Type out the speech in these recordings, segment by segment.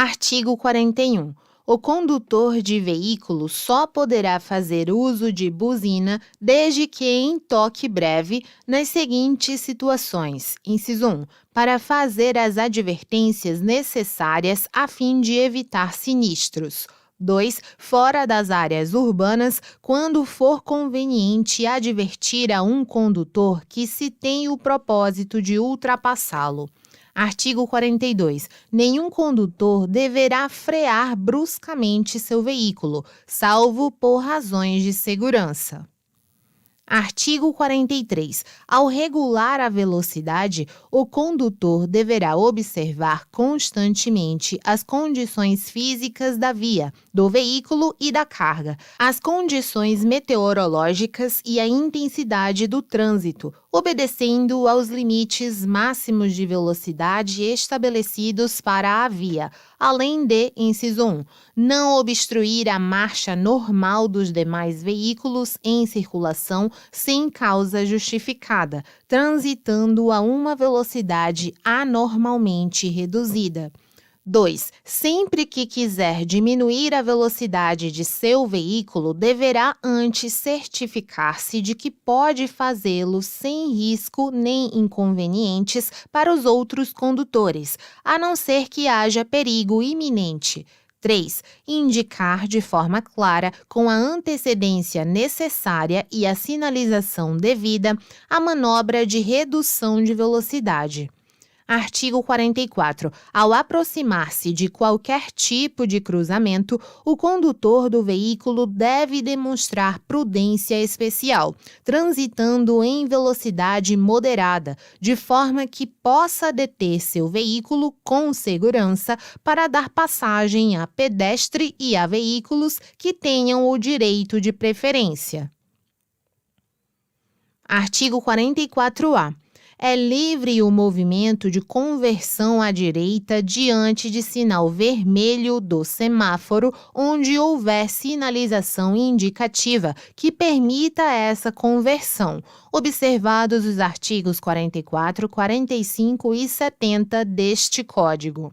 Artigo 41. O condutor de veículo só poderá fazer uso de buzina desde que em toque breve nas seguintes situações. Inciso 1. Para fazer as advertências necessárias a fim de evitar sinistros. 2. Fora das áreas urbanas, quando for conveniente advertir a um condutor que se tem o propósito de ultrapassá-lo. Artigo 42. Nenhum condutor deverá frear bruscamente seu veículo, salvo por razões de segurança. Artigo 43. Ao regular a velocidade, o condutor deverá observar constantemente as condições físicas da via, do veículo e da carga, as condições meteorológicas e a intensidade do trânsito, obedecendo aos limites máximos de velocidade estabelecidos para a via, além de, inciso 1, não obstruir a marcha normal dos demais veículos em circulação sem causa justificada, transitando a uma velocidade anormalmente reduzida. 2. Sempre que quiser diminuir a velocidade de seu veículo, deverá antes certificar-se de que pode fazê-lo sem risco nem inconvenientes para os outros condutores, a não ser que haja perigo iminente. 3. Indicar de forma clara, com a antecedência necessária e a sinalização devida, a manobra de redução de velocidade. Artigo 44. Ao aproximar-se de qualquer tipo de cruzamento, o condutor do veículo deve demonstrar prudência especial, transitando em velocidade moderada, de forma que possa deter seu veículo com segurança para dar passagem a pedestre e a veículos que tenham o direito de preferência. Artigo 44-A. É livre o movimento de conversão à direita diante de sinal vermelho do semáforo, onde houver sinalização indicativa que permita essa conversão, observados os artigos 44, 45 e 70 deste Código.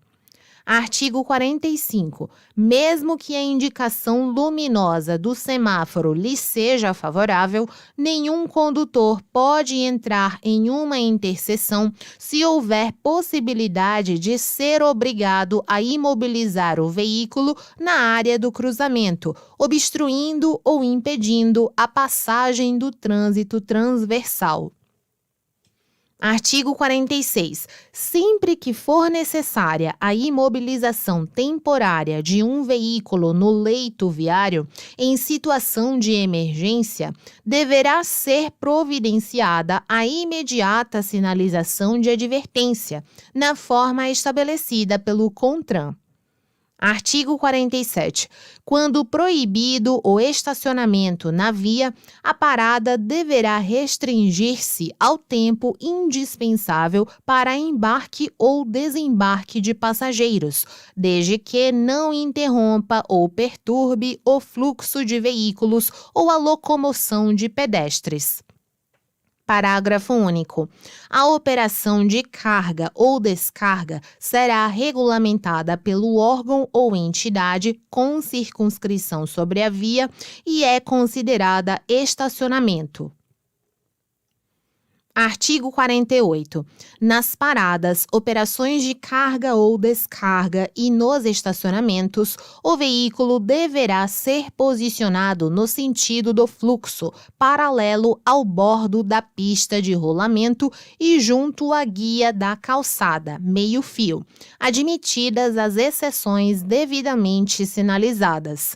Artigo 45. Mesmo que a indicação luminosa do semáforo lhe seja favorável, nenhum condutor pode entrar em uma interseção se houver possibilidade de ser obrigado a imobilizar o veículo na área do cruzamento, obstruindo ou impedindo a passagem do trânsito transversal. Artigo 46. Sempre que for necessária a imobilização temporária de um veículo no leito viário, em situação de emergência, deverá ser providenciada a imediata sinalização de advertência, na forma estabelecida pelo CONTRAN. Artigo 47. Quando proibido o estacionamento na via, a parada deverá restringir-se ao tempo indispensável para embarque ou desembarque de passageiros, desde que não interrompa ou perturbe o fluxo de veículos ou a locomoção de pedestres. Parágrafo único. A operação de carga ou descarga será regulamentada pelo órgão ou entidade com circunscrição sobre a via e é considerada estacionamento. Artigo 48. Nas paradas, operações de carga ou descarga e nos estacionamentos, o veículo deverá ser posicionado no sentido do fluxo, paralelo ao bordo da pista de rolamento e junto à guia da calçada, meio-fio, admitidas as exceções devidamente sinalizadas.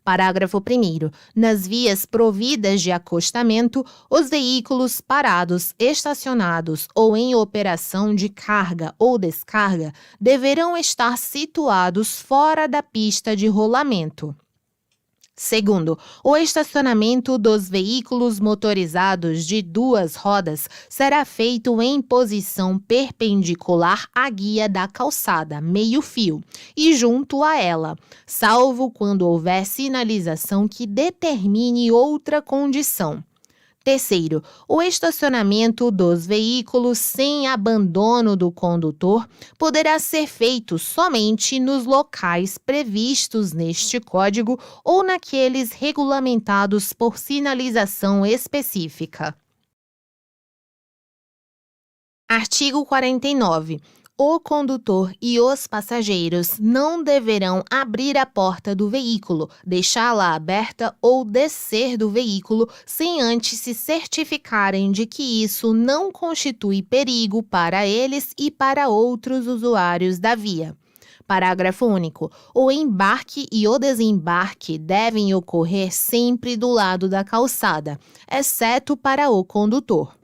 Parágrafo 1º. Nas vias providas de acostamento, os veículos parados, estacionados ou em operação de carga ou descarga deverão estar situados fora da pista de rolamento. Segundo, o estacionamento dos veículos motorizados de duas rodas será feito em posição perpendicular à guia da calçada, meio-fio, e junto a ela, salvo quando houver sinalização que determine outra condição. Terceiro, o estacionamento dos veículos sem abandono do condutor poderá ser feito somente nos locais previstos neste código ou naqueles regulamentados por sinalização específica. Artigo 49. O condutor e os passageiros não deverão abrir a porta do veículo, deixá-la aberta ou descer do veículo sem antes se certificarem de que isso não constitui perigo para eles e para outros usuários da via. Parágrafo único. O embarque e o desembarque devem ocorrer sempre do lado da calçada, exceto para o condutor.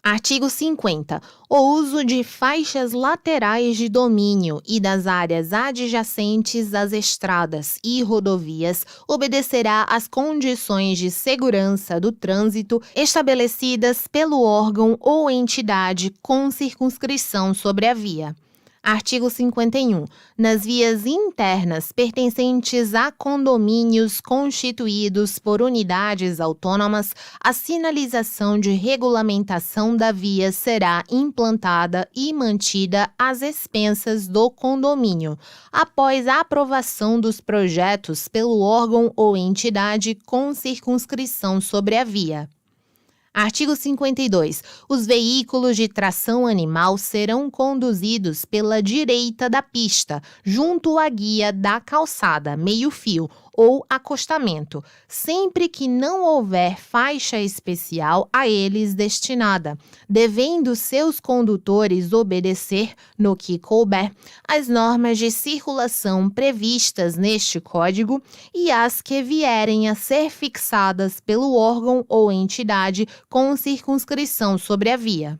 Artigo 50. O uso de faixas laterais de domínio e das áreas adjacentes às estradas e rodovias obedecerá às condições de segurança do trânsito estabelecidas pelo órgão ou entidade com circunscrição sobre a via. Artigo 51. Nas vias internas pertencentes a condomínios constituídos por unidades autônomas, a sinalização de regulamentação da via será implantada e mantida às expensas do condomínio, após a aprovação dos projetos pelo órgão ou entidade com circunscrição sobre a via. Artigo 52. Os veículos de tração animal serão conduzidos pela direita da pista, junto à guia da calçada, meio-fio ou acostamento, sempre que não houver faixa especial a eles destinada, devendo seus condutores obedecer, no que couber, as normas de circulação previstas neste Código e as que vierem a ser fixadas pelo órgão ou entidade com circunscrição sobre a via.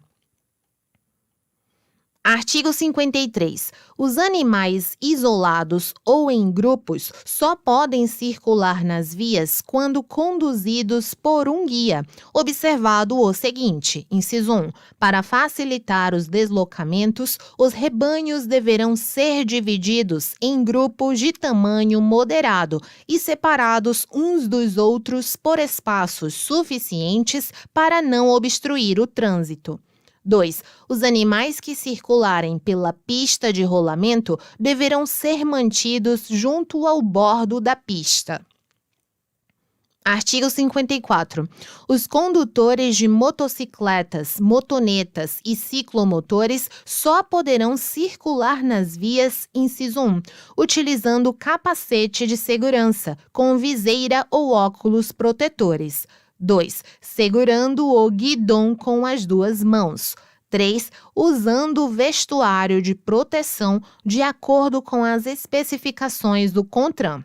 Artigo 53. Os animais isolados ou em grupos só podem circular nas vias quando conduzidos por um guia, observado o seguinte, inciso 1. Para facilitar os deslocamentos, os rebanhos deverão ser divididos em grupos de tamanho moderado e separados uns dos outros por espaços suficientes para não obstruir o trânsito. 2. Os animais que circularem pela pista de rolamento deverão ser mantidos junto ao bordo da pista. Artigo 54. Os condutores de motocicletas, motonetas e ciclomotores só poderão circular nas vias, inciso 1, utilizando capacete de segurança, com viseira ou óculos protetores. 2. Segurando o guidão com as duas mãos. 3. Usando o vestuário de proteção de acordo com as especificações do CONTRAN.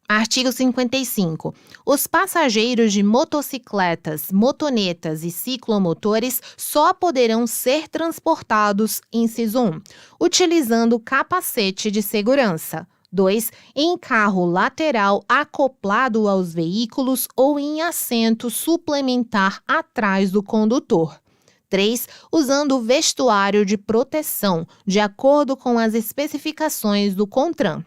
Artigo 55. Os passageiros de motocicletas, motonetas e ciclomotores só poderão ser transportados, inciso 1, utilizando capacete de segurança. 2. Em carro lateral acoplado aos veículos ou em assento suplementar atrás do condutor. 3. Usando vestuário de proteção, de acordo com as especificações do CONTRAN.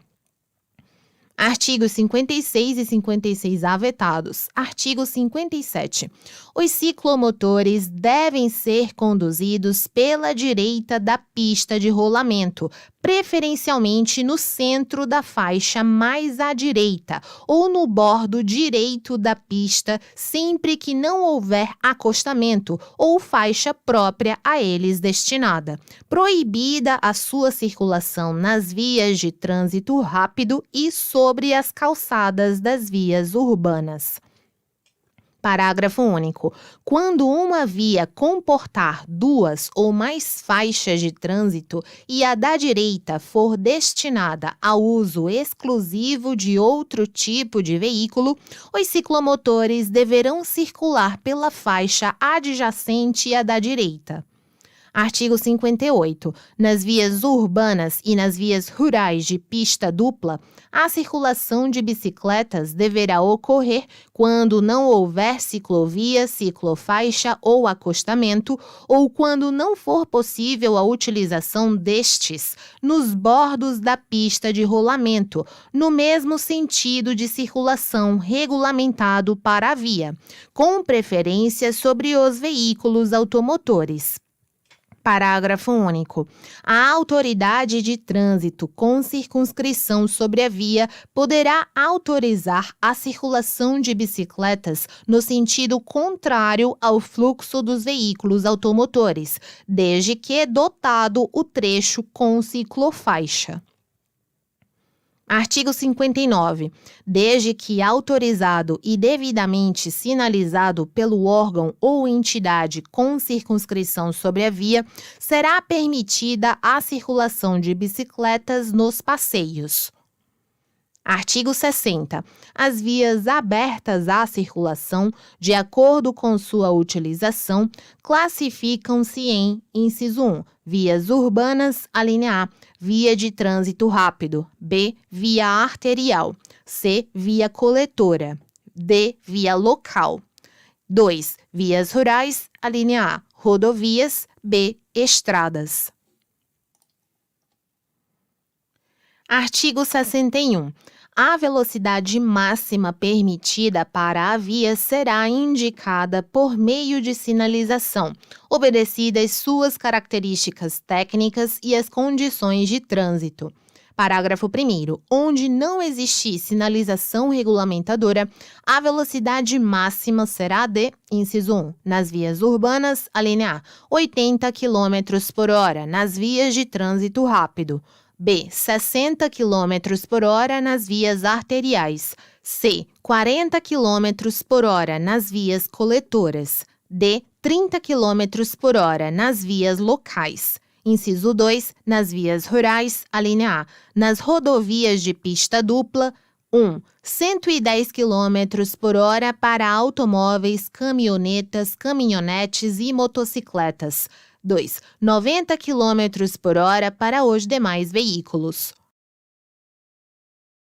Artigos 56 e 56A vetados. Artigo 57. Os ciclomotores devem ser conduzidos pela direita da pista de rolamento, preferencialmente no centro da faixa mais à direita ou no bordo direito da pista, sempre que não houver acostamento ou faixa própria a eles destinada. Proibida a sua circulação nas vias de trânsito rápido e sobre as calçadas das vias urbanas. Parágrafo único. Quando uma via comportar duas ou mais faixas de trânsito e a da direita for destinada ao uso exclusivo de outro tipo de veículo, os ciclomotores deverão circular pela faixa adjacente à da direita. Artigo 58. Nas vias urbanas e nas vias rurais de pista dupla, a circulação de bicicletas deverá ocorrer quando não houver ciclovia, ciclofaixa ou acostamento, ou quando não for possível a utilização destes nos bordos da pista de rolamento, no mesmo sentido de circulação regulamentado para a via, com preferência sobre os veículos automotores. Parágrafo único. A autoridade de trânsito com circunscrição sobre a via poderá autorizar a circulação de bicicletas no sentido contrário ao fluxo dos veículos automotores, desde que dotado o trecho com ciclofaixa. Artigo 59. Desde que autorizado e devidamente sinalizado pelo órgão ou entidade com circunscrição sobre a via, será permitida a circulação de bicicletas nos passeios. Artigo 60. As vias abertas à circulação, de acordo com sua utilização, classificam-se em: inciso 1, vias urbanas, alínea A, via de trânsito rápido, B, via arterial, C, via coletora, D, via local. 2. Vias rurais, alínea A, rodovias, B, estradas. Artigo 61. A velocidade máxima permitida para a via será indicada por meio de sinalização, obedecidas suas características técnicas e as condições de trânsito. Parágrafo 1º. Onde não existir sinalização regulamentadora, a velocidade máxima será de: inciso 1, nas vias urbanas, alínea A, 80 km por hora, nas vias de trânsito rápido. B, 60 km por hora nas vias arteriais. C, 40 km por hora nas vias coletoras. D, 30 km por hora nas vias locais. Inciso 2, nas vias rurais, alínea A, nas rodovias de pista dupla. 1. 110 km por hora para automóveis, caminhonetas, caminhonetes e motocicletas. 2. 90 km por hora para os demais veículos.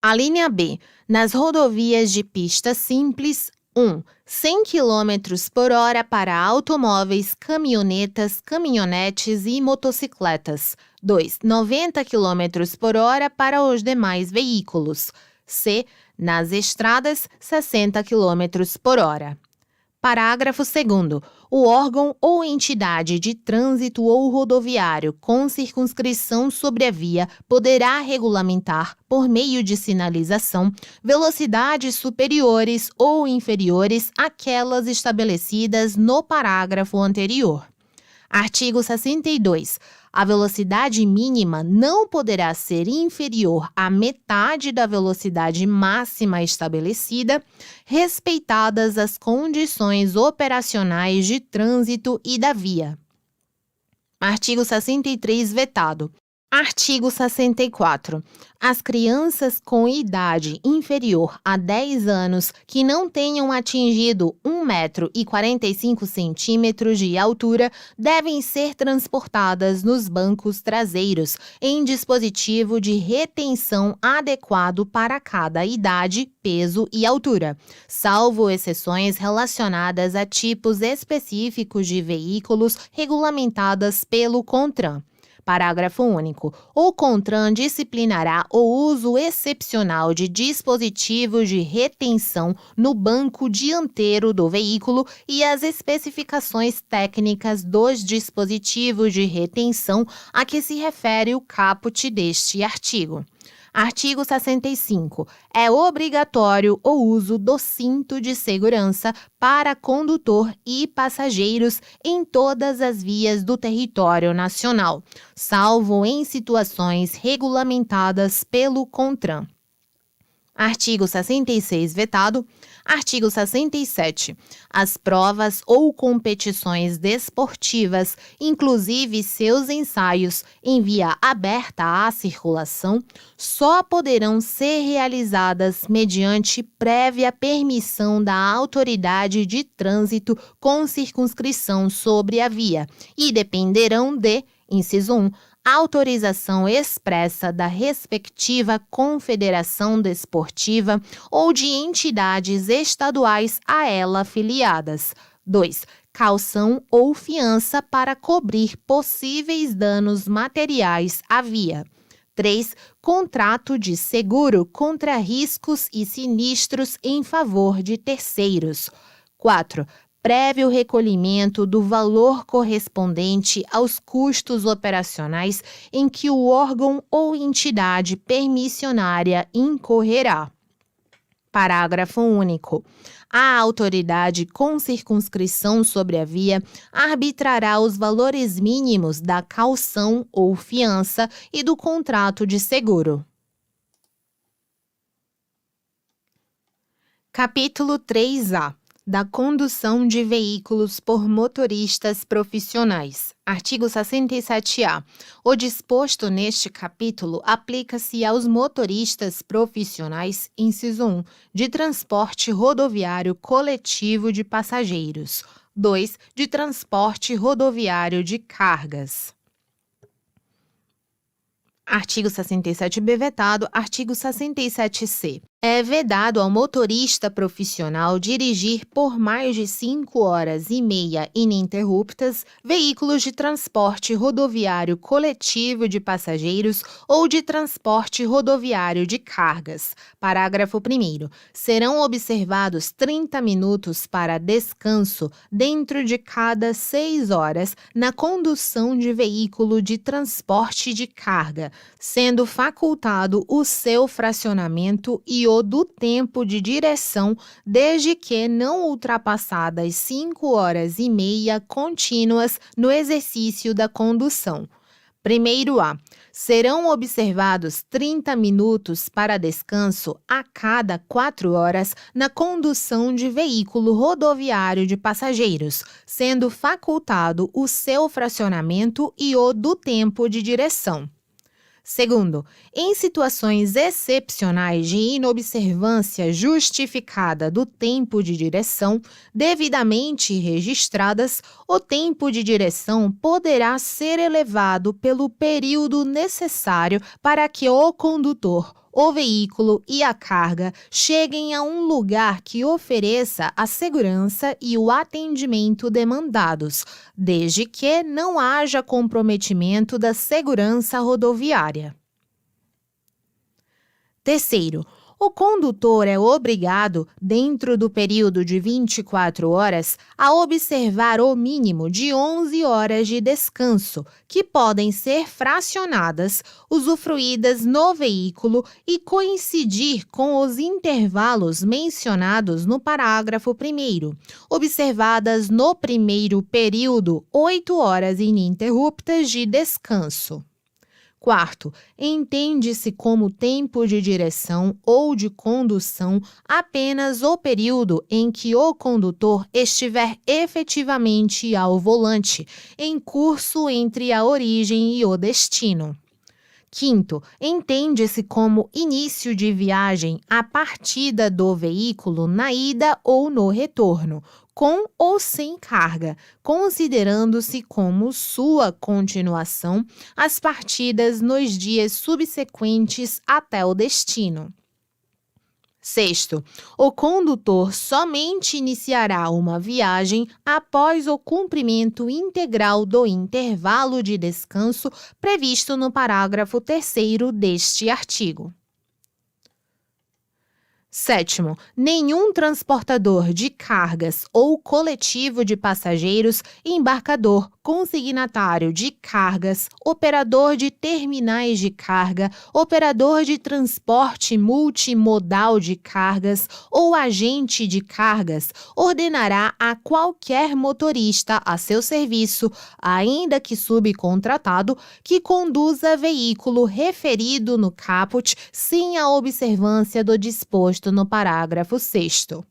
A linha B. Nas rodovias de pista simples, 1. 100 km por hora para automóveis, caminhonetas, caminhonetes e motocicletas. 2. 90 km por hora para os demais veículos. C. Nas estradas, 60 km por hora. Parágrafo 2º. O órgão ou entidade de trânsito ou rodoviário com circunscrição sobre a via poderá regulamentar, por meio de sinalização, velocidades superiores ou inferiores àquelas estabelecidas no parágrafo anterior. Artigo 62. A velocidade mínima não poderá ser inferior à metade da velocidade máxima estabelecida, respeitadas as condições operacionais de trânsito e da via. Artigo 63, vetado. Artigo 64. As crianças com idade inferior a 10 anos que não tenham atingido 1,45 m de altura devem ser transportadas nos bancos traseiros em dispositivo de retenção adequado para cada idade, peso e altura, salvo exceções relacionadas a tipos específicos de veículos regulamentadas pelo CONTRAN. Parágrafo único. O CONTRAN disciplinará o uso excepcional de dispositivos de retenção no banco dianteiro do veículo e as especificações técnicas dos dispositivos de retenção a que se refere o caput deste artigo. Artigo 65. É obrigatório o uso do cinto de segurança para condutor e passageiros em todas as vias do território nacional, salvo em situações regulamentadas pelo CONTRAN. Artigo 66, vetado. Artigo 67. As provas ou competições desportivas, inclusive seus ensaios em via aberta à circulação, só poderão ser realizadas mediante prévia permissão da autoridade de trânsito com circunscrição sobre a via e dependerão de, inciso 1, autorização expressa da respectiva confederação desportiva ou de entidades estaduais a ela filiadas. 2. Caução ou fiança para cobrir possíveis danos materiais à via. 3. Contrato de seguro contra riscos e sinistros em favor de terceiros. 4. Prévio recolhimento do valor correspondente aos custos operacionais em que o órgão ou entidade permissionária incorrerá. Parágrafo único. A autoridade com circunscrição sobre a via arbitrará os valores mínimos da caução ou fiança e do contrato de seguro. Capítulo 3A. Da condução de veículos por motoristas profissionais. Artigo 67-A. O disposto neste capítulo aplica-se aos motoristas profissionais, inciso 1, de transporte rodoviário coletivo de passageiros. 2. De transporte rodoviário de cargas. Artigo 67-B vetado. Artigo 67-C. É vedado ao motorista profissional dirigir por mais de 5 horas e meia ininterruptas veículos de transporte rodoviário coletivo de passageiros ou de transporte rodoviário de cargas. Parágrafo 1º. Serão observados 30 minutos para descanso dentro de cada 6 horas na condução de veículo de transporte de carga, sendo facultado o seu fracionamento e o do tempo de direção, desde que não ultrapassadas 5 horas e meia contínuas no exercício da condução. Primeiro A. Serão observados 30 minutos para descanso a cada 4 horas na condução de veículo rodoviário de passageiros, sendo facultado o seu fracionamento e o do tempo de direção. Segundo, em situações excepcionais de inobservância justificada do tempo de direção, devidamente registradas, o tempo de direção poderá ser elevado pelo período necessário para que o condutor, o veículo e a carga cheguem a um lugar que ofereça a segurança e o atendimento demandados, desde que não haja comprometimento da segurança rodoviária. Terceiro, o condutor é obrigado, dentro do período de 24 horas, a observar o mínimo de 11 horas de descanso, que podem ser fracionadas, usufruídas no veículo e coincidir com os intervalos mencionados no parágrafo 1º, observadas no primeiro período 8 horas ininterruptas de descanso. Quarto, entende-se como tempo de direção ou de condução apenas o período em que o condutor estiver efetivamente ao volante, em curso entre a origem e o destino. Quinto, entende-se como início de viagem a partida do veículo na ida ou no retorno, com ou sem carga, considerando-se como sua continuação as partidas nos dias subsequentes até o destino. Sexto, o condutor somente iniciará uma viagem após o cumprimento integral do intervalo de descanso previsto no parágrafo 3º deste artigo. Sétimo, nenhum transportador de cargas ou coletivo de passageiros, embarcador, consignatário de cargas, operador de terminais de carga, operador de transporte multimodal de cargas ou agente de cargas, ordenará a qualquer motorista a seu serviço, ainda que subcontratado, que conduza veículo referido no caput sem a observância do disposto no parágrafo 6º.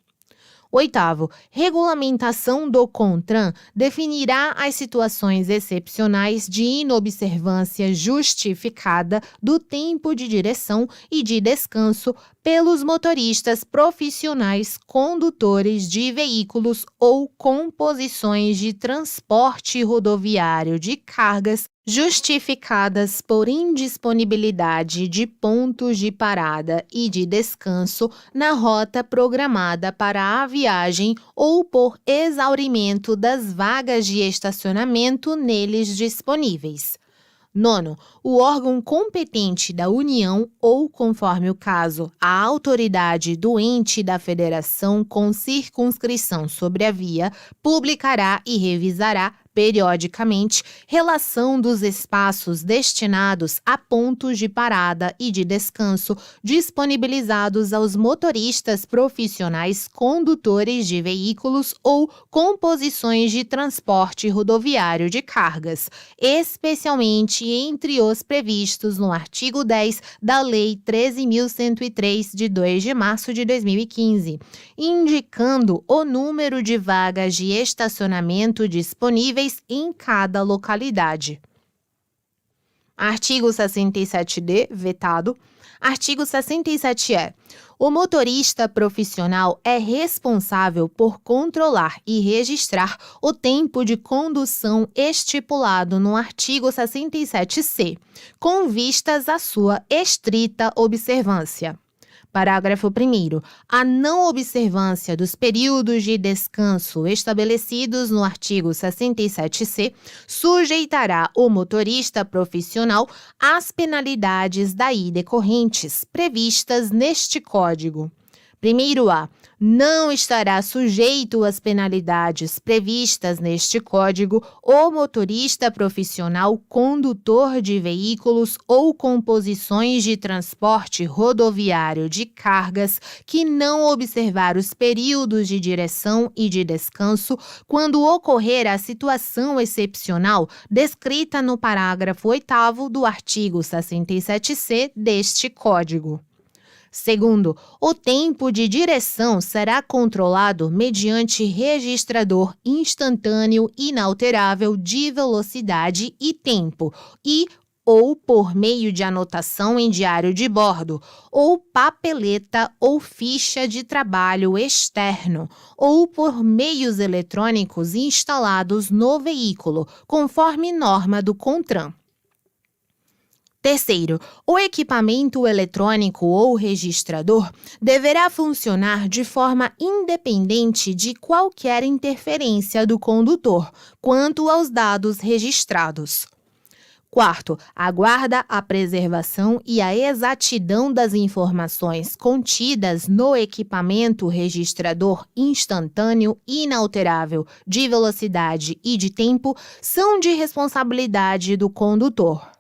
Oitavo, regulamentação do CONTRAN definirá as situações excepcionais de inobservância justificada do tempo de direção e de descanso pelos motoristas profissionais condutores de veículos ou composições de transporte rodoviário de cargas justificadas por indisponibilidade de pontos de parada e de descanso na rota programada para a viagem ou por exaurimento das vagas de estacionamento neles disponíveis. Nono, o órgão competente da União ou, conforme o caso, a autoridade do ente da federação com circunscrição sobre a via, publicará e revisará periodicamente, relação dos espaços destinados a pontos de parada e de descanso disponibilizados aos motoristas profissionais condutores de veículos ou composições de transporte rodoviário de cargas, especialmente entre os previstos no artigo 10 da Lei 13.103, de 2 de março de 2015, indicando o número de vagas de estacionamento disponíveis em cada localidade. Artigo 67-D, vetado. Artigo 67-E. O motorista profissional é responsável por controlar e registrar o tempo de condução estipulado no artigo 67-C, com vistas à sua estrita observância. Parágrafo 1º. A não observância dos períodos de descanso estabelecidos no artigo 67-C sujeitará o motorista profissional às penalidades daí decorrentes previstas neste Código. Primeiro A. Não estará sujeito às penalidades previstas neste Código o motorista profissional condutor de veículos ou composições de transporte rodoviário de cargas que não observar os períodos de direção e de descanso quando ocorrer a situação excepcional descrita no parágrafo 8º do artigo 67-C deste Código. Segundo, o tempo de direção será controlado mediante registrador instantâneo inalterável de velocidade e tempo ou por meio de anotação em diário de bordo, ou papeleta ou ficha de trabalho externo, ou por meios eletrônicos instalados no veículo, conforme norma do CONTRAN. Terceiro, o equipamento eletrônico ou registrador deverá funcionar de forma independente de qualquer interferência do condutor quanto aos dados registrados. Quarto, aguarda a preservação e a exatidão das informações contidas no equipamento registrador instantâneo inalterável de velocidade e de tempo são de responsabilidade do condutor.